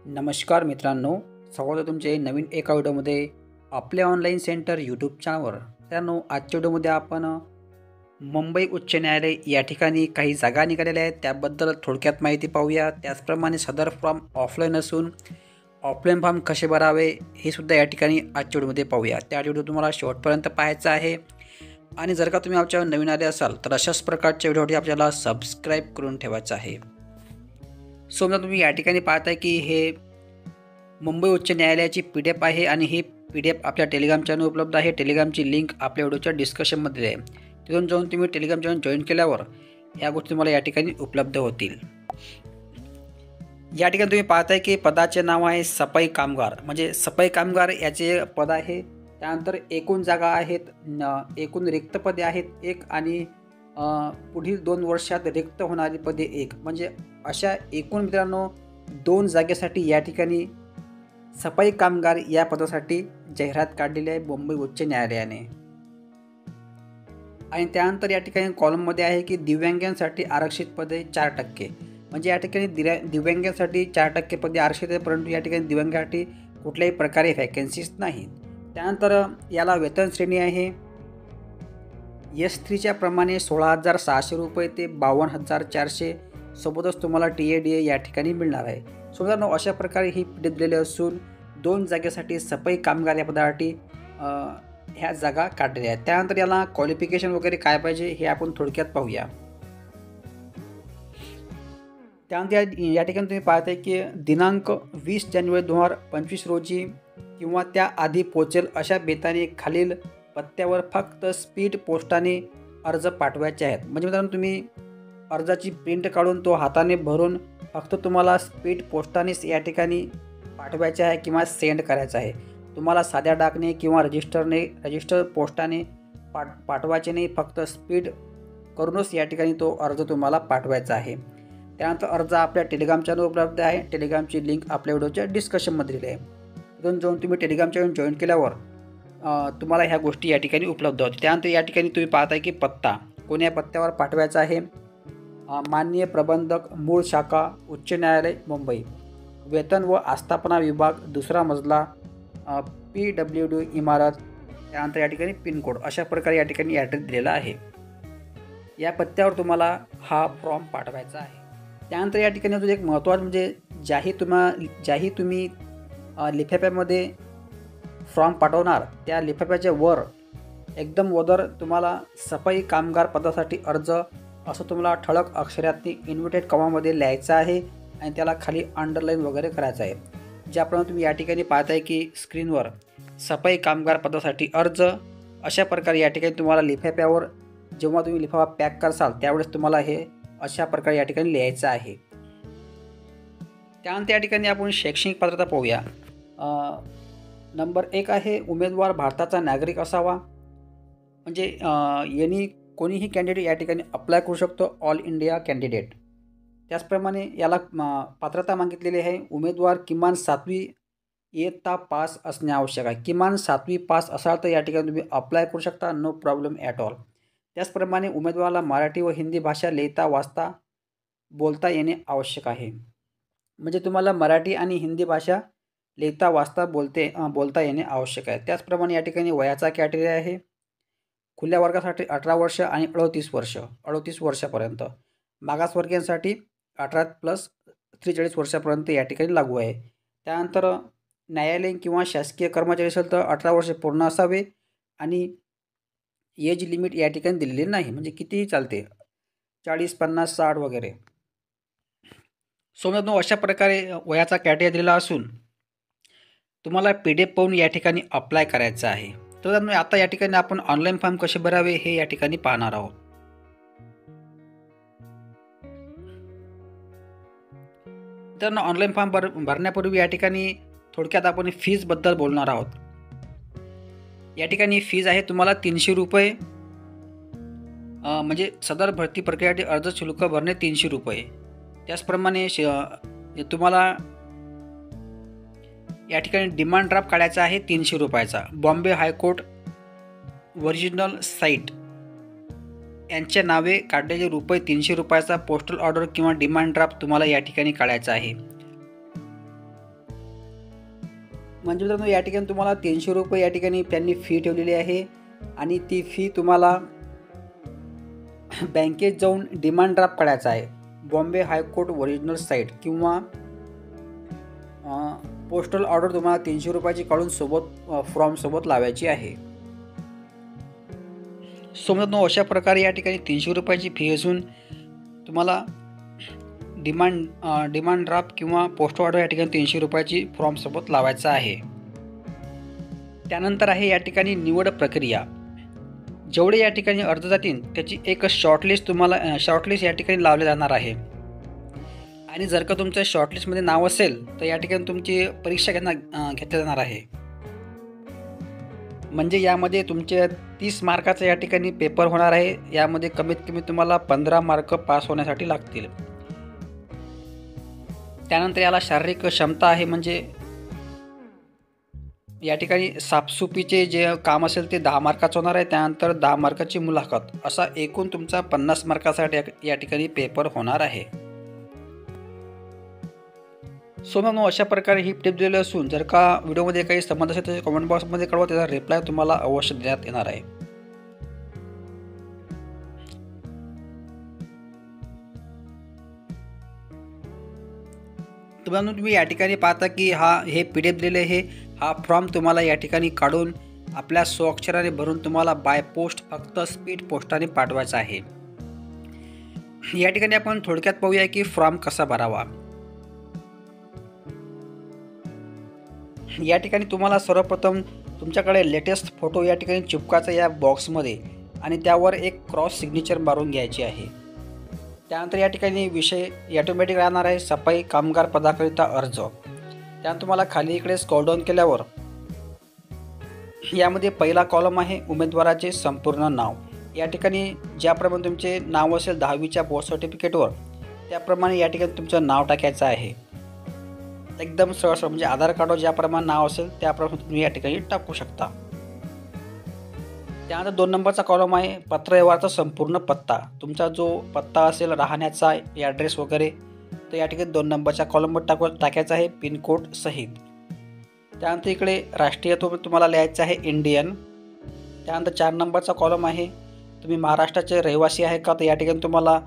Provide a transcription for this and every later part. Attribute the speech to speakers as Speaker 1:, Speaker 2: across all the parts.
Speaker 1: नमस्कार मित्रांनो, स्वागत आहे तुमचे नवीन एका व्हिडिओमध्ये आपल्या ऑनलाईन सेंटर यूट्यूब चॅनलवर। मित्रांनो, आजच्या व्हिडिओमध्ये आपण मुंबई उच्च न्यायालय या ठिकाणी काही जागा निघालेल्या आहेत त्याबद्दल थोडक्यात माहिती पाहूया। त्याचप्रमाणे सदर फॉर्म ऑफलाईन असून ऑफलाईन फॉर्म कसे भरावे हे सुद्धा या ठिकाणी आजच्या व्हिडिओमध्ये पाहूया। त्या व्हिडिओ तुम्हाला शेवटपर्यंत पाहायचा आहे आणि जर का तुम्ही आमच्यावर नवीन आले असाल तर अशाच प्रकारच्या व्हिडिओसाठी आपल्याला सबस्क्राईब करून ठेवायचं आहे। सो मित्रांनो, तुम्ही या ठिकाणी पाहताय की हे मुंबई उच्च न्यायालयाची PDF आहे आणि ही PDF आपल्या टेलिग्राम चॅनल उपलब्ध आहे। टेलिग्रामची लिंक आपल्या व्हिडिओच्या डिस्क्रिप्शनमध्ये आहे। तिथून जाऊन तुम्ही टेलिग्राम चॅनल जॉईन केल्यावर या गोष्टी तुम्हाला या ठिकाणी उपलब्ध होतील। या ठिकाणी तुम्ही पाहताय की पदाचे नाव आहे सफाई कामगार, म्हणजे सफाई कामगार याचे पद आहे। त्यानंतर एकूण जागा आहेत, एकूण रिक्त पदे आहेत एक आणि पुढील 2 वर्षात रिक्त होणारी पदे एक, म्हणजे अशा एकूण मित्रांनो 2 जागेसाठी या ठिकाणी सफाई कामगार या पदासाठी जाहिरात काढलेली आहे मुंबई उच्च न्यायालयाने। आणि त्यानंतर या ठिकाणी कॉलममध्ये आहे की दिव्यांगांसाठी आरक्षित पदे 4%, म्हणजे या ठिकाणी दिव्यांगांसाठी 4% पदे आरक्षित आहे, परंतु या ठिकाणी दिव्यांगासाठी कुठल्याही प्रकारे व्हॅकन्सीज नाही। त्यानंतर याला वेतन श्रेणी आहे S3च्या प्रमाणे 16,600 रुपये ते 52,400, सोबतच तुम्हाला TADA या ठिकाणी मिळणार आहे। सो मित्रांनो, अशा प्रकारे ही PDF दिलेली असून 2 जागेसाठी सफाई कामगार या पदासाठी ह्या जागा काढलेल्या आहेत। त्यानंतर याला क्वालिफिकेशन वगैरे काय पाहिजे हे आपण थोडक्यात पाहूया। त्यानंतर या ठिकाणी तुम्ही पाहताय की दिनांक 20 जानेवारी 2025 रोजी किंवा त्याआधी पोहोचेल अशा बेताने खालील पत्त्यावर फक्त स्पीड पोस्टाने अर्ज पाठवायचे आहेत। म्हणजे मित्रांनो, तुम्ही अर्जाची प्रिंट काढून तो हाताने भरून फक्त तुम्हाला स्पीड पोस्टानेच या ठिकाणी पाठवायचे आहे किंवा सेंड करायचं आहे। तुम्हाला साध्या डाकने किंवा रजिस्टर पोस्टाने पाठवायचे नाही, फक्त स्पीड करूनच या ठिकाणी तो अर्ज तुम्हाला पाठवायचा आहे। त्यानंतर अर्ज आपल्या टेलिग्राम चॅनल उपलब्ध आहे। टेलिग्रामची लिंक आपल्या व्हिडिओच्या डिस्क्रिप्शनमध्ये दिली आहे। तिथून जाऊन तुम्ही टेलिग्राम चॅनल जॉईन केल्यावर तुम्हाला ह्या गोष्टी या ठिकाणी उपलब्ध होतील। त्यानंतर या ठिकाणी तुम्ही पाहताय की पत्ता कोण्या पत्त्यावर पाठवायचा आहे। माननीय प्रबंधक, मूळ शाखा, उच्च न्यायालय मुंबई, वेतन व आस्थापना विभाग, 2रा मजला, PWD इमारत। त्यानंतर या ठिकाणी पिनकोड, अशा प्रकारे या ठिकाणी ॲड्रेस दिलेला आहे। या पत्त्यावर तुम्हाला हा फॉर्म पाठवायचा आहे। त्यानंतर या ठिकाणी अजून एक महत्त्वाचं म्हणजे ज्याही तुम्ही लिफाफ्यामध्ये फॉर्म पाठवणार त्या लिफाफ्याच्या वर एकदम वदर तुम्हाला सफाई कामगार पदासाठी अर्ज असं तुम्हाला ठळक अक्षरात इन्व्हर्टेड कॉमामध्ये लिहायचं आहे आणि त्याला खाली अंडरलाईन वगैरे करायचं आहे। ज्याप्रमाणे तुम्ही या ठिकाणी पाहताय की स्क्रीनवर सफाई कामगार पदासाठी अर्ज, अशा प्रकारे या ठिकाणी तुम्हाला लिफाफ्यावर जेव्हा तुम्ही लिफाफा पॅक करसाल त्यावेळेस तुम्हाला हे अशा प्रकारे या ठिकाणी लिहायचं आहे। त्यानंतर या ठिकाणी आपण शैक्षणिक पात्रता पाहूया। नंबर 1 आहे उमेदवार भारताचा नागरिक असावा, म्हणजे कोणीही कॅन्डिडेट या ठिकाणी अप्लाय करू शकतो, ऑल इंडिया कॅन्डिडेट। त्याचप्रमाणे याला पात्रता मागितलेली आहे उमेदवार किमान 7वी इयत्ता पास असणे आवश्यक आहे। किमान 7वी पास असाल तर या ठिकाणी तुम्ही अप्लाय करू शकता, नो प्रॉब्लेम ॲट ऑल। त्याचप्रमाणे उमेदवाराला मराठी व हिंदी भाषा लिहिता वाचता बोलता येणे आवश्यक आहे, म्हणजे तुम्हाला मराठी आणि हिंदी भाषा लिहिता वाचता बोलता येणे आवश्यक आहे। त्याचप्रमाणे या ठिकाणी वयाचा कॅटेगरी आहे खुल्या वर्गासाठी 18 वर्ष आणि 38 वर्षापर्यंत, मागासवर्गीयांसाठी 18+43 वर्षापर्यंत या ठिकाणी लागू आहे। त्यानंतर न्यायालयीन किंवा शासकीय कर्मचारी असेल तर 18 वर्ष पूर्ण असावे आणि एज लिमिट या ठिकाणी दिलेली नाही, म्हणजे कितीही चालते, 40, 50, 60 वगैरे। सो मित्रांनो, अशा प्रकारे वयाचा कॅटेगरी दिलेला असून तुम्हाला PDF पाहून या ठिकाणी अप्लाय करायचं आहे। तर आता या ठिकाणी आपण ऑनलाईन फॉर्म कसे भरावे हे या ठिकाणी पाहणार आहोत। तर ऑनलाईन फॉर्म भरण्यापूर्वी या ठिकाणी थोडक्यात आपण फीजबद्दल बोलणार आहोत। या ठिकाणी फीज आहे तुम्हाला 300 रुपये, म्हणजे सदर भरती प्रक्रियेसाठी अर्ज शुल्क भरणे 300 रुपये। त्याचप्रमाणे तुम्हाला या ठिकाणी डिमांड ड्राफ्ट काढायचा आहे 300 रुपयाचा। बॉम्बे हायकोर्ट ओरिजिनल साईट यांच्या नावे काढलेले रुपये 300 रुपयाचा पोस्टल ऑर्डर किंवा डिमांड ड्राफ्ट तुम्हाला या ठिकाणी काढायचा आहे। म्हणजे मित्रांनो या ठिकाणी तुम्हाला 300 रुपये या ठिकाणी त्यांनी फी ठेवलेली आहे आणि ती फी तुम्हाला बँकेत जाऊन डिमांड ड्राफ्ट काढायचा आहे. बॉम्बे हायकोर्ट ओरिजिनल साईट किंवा पोस्टल ऑर्डर तुम्हाला 300 रुपयाची काढून फॉर्म सोबत लावायची आहे. सो मित्रांनो अशा प्रकारे या ठिकाणी 300 रुपयाची फी असून तुम्हाला डिमांड ड्राफ्ट किंवा पोस्ट ऑर्डर या ठिकाणी 300 रुपयाची फॉर्म सोबत लावायचा आहे. त्यानंतर आहे या ठिकाणी निवड प्रक्रिया. जेवढे या ठिकाणी अर्ज जातील त्याची एक शॉर्टलिस्ट या ठिकाणी लावले जाणार आहे. आणि जर का तुमचं शॉर्टलिस्टमध्ये नाव असेल तर या ठिकाणी तुमची परीक्षा घेतली जाणार आहे. म्हणजे यामध्ये तुमचे 30 मार्काचा या ठिकाणी पेपर होणार आहे. यामध्ये कमीत कमी तुम्हाला 15 मार्क पास होण्यासाठी लागतील. त्यानंतर याला शारीरिक क्षमता आहे, म्हणजे या ठिकाणी साफसुफीचे जे काम असेल ते 10 मार्काचं होणार आहे. त्यानंतर 10 मार्काची मुलाखत, असा एकूण तुमचा 50 मार्कासाठी या ठिकाणी पेपर होणार आहे. सो मग अशा प्रकारे ही टिप दिलेली असून जर का व्हिडिओमध्ये काही संबंध असेल तर कमेंट बॉक्समध्ये कळवा. त्याचा रिप्लाय तुम्हाला अवश्य देण्यात येणार आहे. तुम्ही या ठिकाणी पाहता की हे PDF दिलेले आहे. हा फॉर्म तुम्हाला या ठिकाणी काढून आपल्या स्वाक्षराने भरून तुम्हाला बाय पोस्ट फक्त स्पीड पोस्टाने पाठवायचा आहे. या ठिकाणी आपण थोडक्यात पाहूया की फॉर्म कसा भरावा. या ठिकाणी तुम्हाला सर्वप्रथम तुमच्याकडे लेटेस्ट फोटो या ठिकाणी चिपकायचा या बॉक्समध्ये आणि त्यावर एक क्रॉस सिग्नेचर मारून घ्यायची आहे. त्यानंतर या ठिकाणी विषय ऑटोमॅटिक राहणार आहे, सफाई कामगार पदाकरिता अर्ज. त्यानंतर तुम्हाला खाली इकडे स्क्रॉल डाऊन केल्यावर यामध्ये पहिला कॉलम आहे उमेदवाराचे संपूर्ण नाव. या ठिकाणी ज्याप्रमाणे तुमचे नाव असेल 10वीच्या बोर्ड सर्टिफिकेटवर त्याप्रमाणे या ठिकाणी तुमचं नाव टाकायचं आहे. एकदम सरळ म्हणजे आधार कार्डवर ज्याप्रमाणे नाव असेल त्याप्रमाणे तुम्ही या ठिकाणी टाकू शकता. त्यानंतर 2 नंबरचा कॉलम आहे पत्र व्यवहाराचा संपूर्ण पत्ता. तुमचा जो पत्ता असेल राहण्याचा ॲड्रेस वगैरे तर या ठिकाणी 2 नंबरच्या कॉलमवर टाकायचा आहे पिनकोड सहित. त्यानंतर इकडे राष्ट्रीयत्व तुम्हाला लिहायचं आहे इंडियन. त्यानंतर 4 नंबरचा कॉलम आहे तुम्ही महाराष्ट्राचे रहिवासी आहे का, तर या ठिकाणी तुम्हाला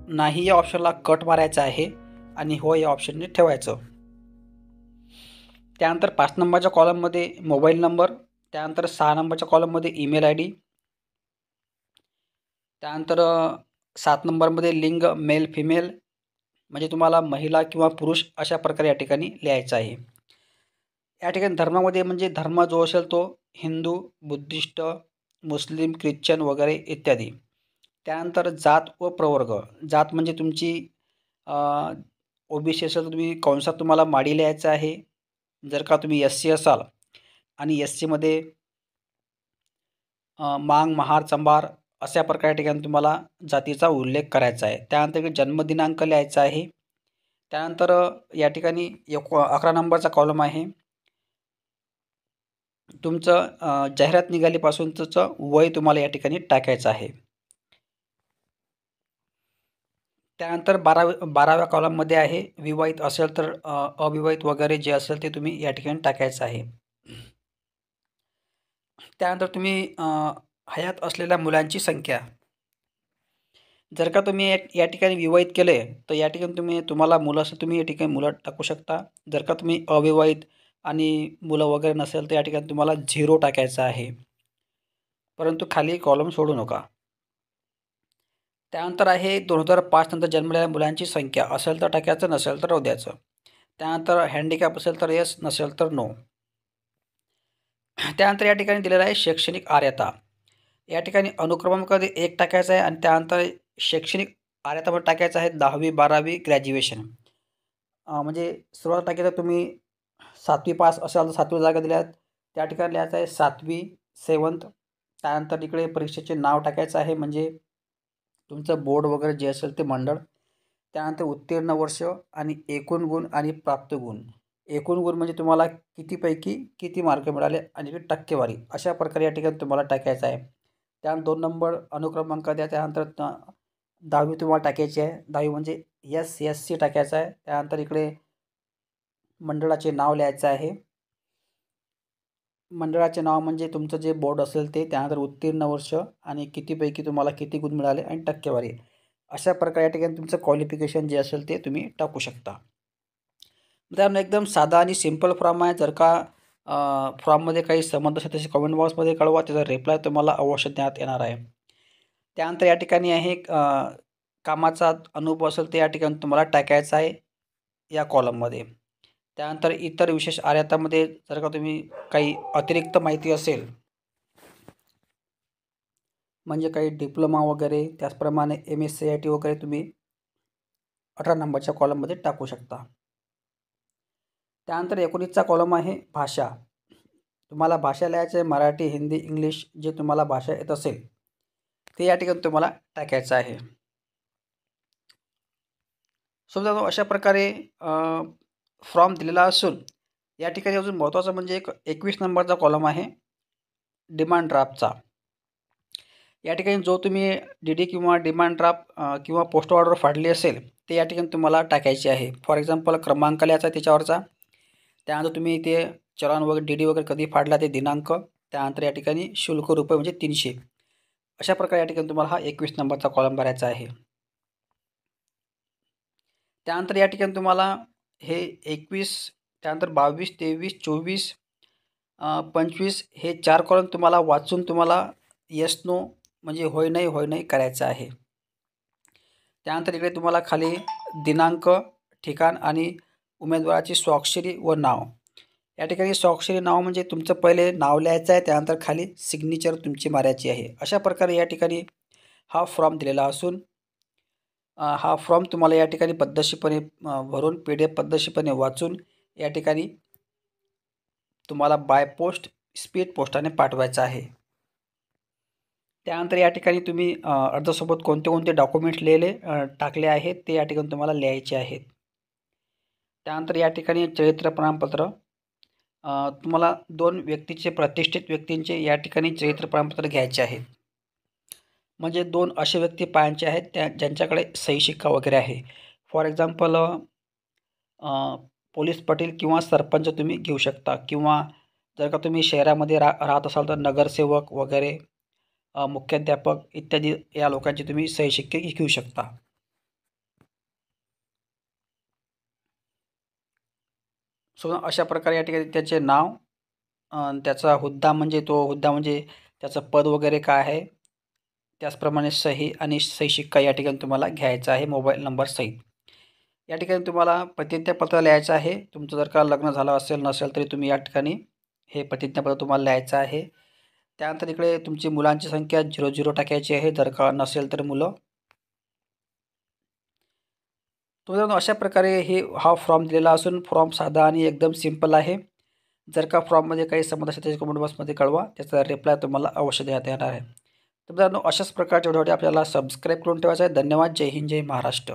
Speaker 1: नाही या ऑप्शनला कट मारायचा आहे आणि हो या ऑप्शनने ठेवायचं. त्यानंतर 5 नंबरच्या कॉलममध्ये मोबाईल नंबर. त्यानंतर 6 नंबरच्या कॉलममध्ये ईमेल ID. त्यानंतर 7 नंबरमध्ये लिंग मेल फिमेल, म्हणजे तुम्हाला महिला किंवा पुरुष अशा प्रकारे या ठिकाणी लिहायचं आहे. या ठिकाणी धर्मामध्ये म्हणजे धर्म जो असेल तो हिंदू, बुद्धिस्ट, मुस्लिम, ख्रिश्चन वगैरे इत्यादी. त्यानंतर जात व प्रवर्ग. जात म्हणजे तुमची OBC असेल तर तुम्ही कंसात तुम्हाला माडी लिहायचं आहे. जर का तुम्ही SC असाल आणि SCमध्ये मांग महार चंबार अशा प्रकारे ठिकाणी तुम्हाला जातीचा उल्लेख करायचा आहे. त्यानंतर जन्मदिनांक लिहायचा आहे. त्यानंतर या ठिकाणी 11 नंबरचा कॉलम आहे तुमचं जाहिरात निघालीपासूनचं वय तुम्हाला या ठिकाणी टाकायचं आहे. त्यानंतर 12व्या कॉलममध्ये आहे विवाहित असेल तर अविवाहित वगैरे जे असेल ते तुम्ही या ठिकाणी टाकायचं आहे. त्यानंतर तुम्ही हयात असलेल्या मुलांची संख्या. जर का तुम्ही या ठिकाणी विवाहित केले तर या ठिकाणी तुम्हाला मुलं असेल तुम्ही या ठिकाणी मुलं टाकू शकता. जर का तुम्ही अविवाहित आणि मुलं वगैरे नसेल तर या ठिकाणी तुम्हाला 0 टाकायचं आहे, परंतु खाली कॉलम सोडू नका. त्यानंतर आहे 2005 नंतर जन्मलेल्या मुलांची संख्या. असेल तर टाकायचं, नसेल तर राहू द्यायचं. त्यानंतर हँडिकॅप असेल तर येस, नसेल तर नो. त्यानंतर या ठिकाणी दिलेलं आहे शैक्षणिक अर्हता. या ठिकाणी अनुक्रमांकामध्ये 1 टाकायचं आहे आणि त्यानंतर शैक्षणिक अर्हतामध्ये टाकायचं आहे 10वी 12वी ग्रॅज्युएशन. म्हणजे सुरुवात टाकायचं तुम्ही 7वी पास असाल तर 7वी जागा दिल्यात त्या ठिकाणी लिहायचं आहे 7वी 7th. त्यानंतर इकडे परीक्षेचे नाव टाकायचं आहे, म्हणजे तुमचं बोर्ड वगैरे जे असेल ते मंडळ. त्यानंतर उत्तीर्ण वर्ष आणि एकूण गुण आणि प्राप्त गुण. एकूण गुण म्हणजे तुम्हाला कितीपैकी किती मार्क मिळाले आणि टक्केवारी अशा प्रकारे या ठिकाणी तुम्हाला टाकायचं आहे. त्यानंतर 2 नंबर अनुक्रमांक द्या. त्यानंतर 10वी तुम्हाला टाकायची आहे. 10वी म्हणजे SC टाकायचं आहे. त्यानंतर इकडे मंडळाचे नाव लिहायचं आहे. मंडळाचे नाव म्हणजे तुमचं जे बोर्ड असेल ते, त्यानंतर उत्तीर्ण वर्ष आणि कितीपैकी तुम्हाला किती गुण मिळाले आणि टक्केवारी. अशा प्रकारे या ठिकाणी तुमचं क्वालिफिकेशन जे असेल ते तुम्ही टाकू शकता. मित्रांनो, एकदम साधा आणि सिंपल फॉर्म आहे. जर का फॉर्ममध्ये काही समस्या असेल तसे कमेंट बॉक्समध्ये कळवा. त्याचा रिप्लाय तुम्हाला अवश्य देण्यात येणार आहे. त्यानंतर या ठिकाणी आहे कामाचा अनुभव असेल ते या ठिकाणी तुम्हाला टाकायचा आहे या कॉलममध्ये. त्यानंतर इतर विशेष आर्हतामध्ये जर का तुम्ही काही अतिरिक्त माहिती असेल, म्हणजे काही डिप्लोमा वगैरे, त्याचप्रमाणे MSc वगैरे तुम्ही 18 नंबरच्या कॉलममध्ये टाकू शकता. त्यानंतर 19चा कॉलम आहे भाषा. तुम्हाला भाषा लिहायचं आहे. मराठी, हिंदी, इंग्लिश जे तुम्हाला भाषा येत असेल ते या ठिकाणी तुम्हाला टाकायचं आहे. समजा अशा प्रकारे फॉर्म दिलेला असून या ठिकाणी अजून महत्त्वाचं म्हणजे 21 नंबरचा कॉलम आहे डिमांड ड्राफ्टचा. या ठिकाणी जो तुम्ही DD किंवा डिमांड ड्राफ्ट किंवा पोस्ट ऑर्डर फाडली असेल ते या ठिकाणी तुम्हाला टाकायची आहे. फॉर एक्झाम्पल क्रमांक लिहायचा त्याच्यावरचा. त्यानंतर तुम्ही ते चलन वगैरे DD वगैरे कधी फाडला ते दिनांक. त्यानंतर या ठिकाणी शुल्क रुपये म्हणजे 300. अशा प्रकारे या ठिकाणी तुम्हाला हा 21 नंबरचा कॉलम भरायचा आहे. त्यानंतर या ठिकाणी तुम्हाला हे 21, त्यानंतर 22, 23, 24, 25 हे 4 कॉलम तुम्हाला वाचून तुम्हाला येस नो म्हणजे होय नाही करायचं आहे. त्यानंतर इकडे तुम्हाला खाली दिनांक, ठिकाण आणि उमेदवाराची स्वाक्षरी व नाव. या ठिकाणी स्वाक्षरी नाव म्हणजे तुमचं पहिले नाव लिहायचं आहे. त्यानंतर खाली सिग्नेचर तुमची मारायची आहे. अशा प्रकारे या ठिकाणी हा फॉर्म दिलेला असून हा फॉर्म तुम्हाला या ठिकाणी पद्धतशीरपणे भरून PDF पद्धतशीरपणे वाचून या ठिकाणी तुम्हाला बाय पोस्ट स्पीड पोस्टाने पाठवायचा आहे. त्यानंतर या ठिकाणी तुम्ही अर्जासोबत कोणते कोणते डॉक्युमेंट्स टाकले आहेत ते या ठिकाणी तुम्हाला लिहायचे आहेत. त्यानंतर या ठिकाणी चरित्र प्रमाणपत्र तुम्हाला 2 व्यक्तीचे, प्रतिष्ठित व्यक्तींचे या ठिकाणी चरित्र प्रमाणपत्र घ्यायचे आहेत. म्हणजे 2 असे व्यक्ती पाहायचे आहेत ज्यांच्याकडे सही शिक्का वगैरे आहे. फॉर एक्झाम्पल पोलीस पाटील किंवा सरपंच तुम्ही घेऊ शकता, किंवा जर का तुम्ही शहरामध्ये राहत असाल तर नगरसेवक वगैरे, मुख्याध्यापक इत्यादी या लोकांची तुम्ही सही शिक्के घेऊ शकता. सो अशा प्रकारे या ठिकाणी त्याचे नाव, त्याचा हुद्दा म्हणजे त्याचं पद वगैरे काय आहे, त्याचप्रमाणे सही आणि सही शिक्का या ठिकाणी तुम्हाला घ्यायचा आहे मोबाईल नंबर सहित. या ठिकाणी तुम्हाला प्रतिज्ञापत्र लिहायचं आहे. तुमचं जर का लग्न झालं असेल नसेल तरी तुम्ही या ठिकाणी हे प्रतिज्ञापत्र तुम्हाला लिहायचं आहे. त्यानंतर इकडे तुमची मुलांची संख्या 00 टाकायची आहे जर का नसेल तर मुलं. मित्रांनो, अशा प्रकारे हा फॉर्म दिलेला असून फॉर्म साधा आणि एकदम सिंपल आहे. जर का फॉर्ममध्ये काही समस्या असेल त्याच्या कमेंट बॉक्समध्ये कळवा. त्याचा रिप्लाय तुम्हाला अवश्य देण्यात येणार आहे. तर मित्रांनो, अशाच प्रकारच्या व्हिडिओ आपल्याला सबस्क्राईब करून ठेवायचा आहे. धन्यवाद. जय हिंद, जय महाराष्ट्र.